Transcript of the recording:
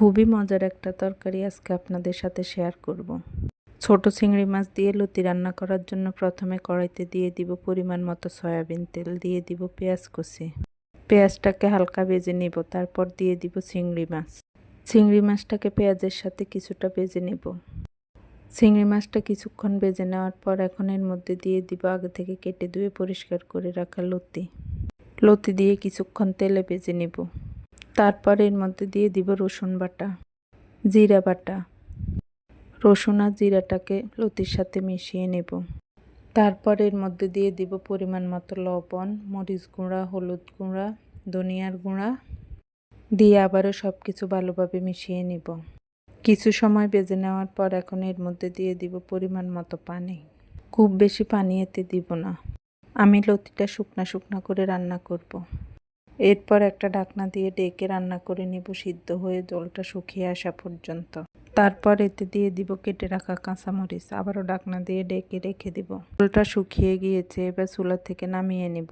খুবই মজার একটা তরকারি আজকে আপনাদের সাথে শেয়ার করব। ছোট চিংড়ি মাছ দিয়ে লতি রান্না করার জন্য প্রথমে কড়াইতে দিয়ে দিব পরিমাণ মতো সয়াবিন তেল, দিয়ে দিব পেঁয়াজ কুচি। পেঁয়াজটাকে হালকা ভেজে নিব, তারপর দিয়ে দিব চিংড়ি মাছ। চিংড়ি মাছটাকে পেঁয়াজের সাথে কিছুটা ভেজে নেব। চিংড়ি মাছটা কিছুক্ষণ ভেজে নেওয়ার পর এখন এর মধ্যে দিয়ে দিব আগে থেকে কেটে ধুয়ে পরিষ্কার করে রাখা লতি। লতি দিয়ে কিছুক্ষণ তেলে ভেজে নেব। তারপর এর মধ্যে দিয়ে দিব রসুন বাটা, জিরা বাটা। রসুন আর জিরাটাকে লতির সাথে মিশিয়ে নেব। তারপর এর মধ্যে দিয়ে দিব পরিমাণ মতো লবণ, মরিচ গুঁড়া, হলুদ গুঁড়া, ধনিয়ার গুঁড়া দিয়ে আবারও সব কিছু ভালোভাবে মিশিয়ে নেব। কিছু সময় ভেজে নেওয়ার পর এখন এর মধ্যে দিয়ে দিব পরিমাণ মতো পানি। খুব বেশি পানি এতে দিব না, আমি লতিটা শুকনা শুকনা করে রান্না করব। এরপর একটা ঢাকনা দিয়ে ডেকে রান্না করে নেব সিদ্ধ হয়ে জলটা শুকিয়ে আসা পর্যন্ত। তারপর এতে দিয়ে দিব কেটে রাখা কাঁচামরিচ, আবারও ঢাকনা দিয়ে ডেকে রেখে দিব। জলটা শুকিয়ে গিয়েছে, এবার চুলা থেকে নামিয়ে নেব।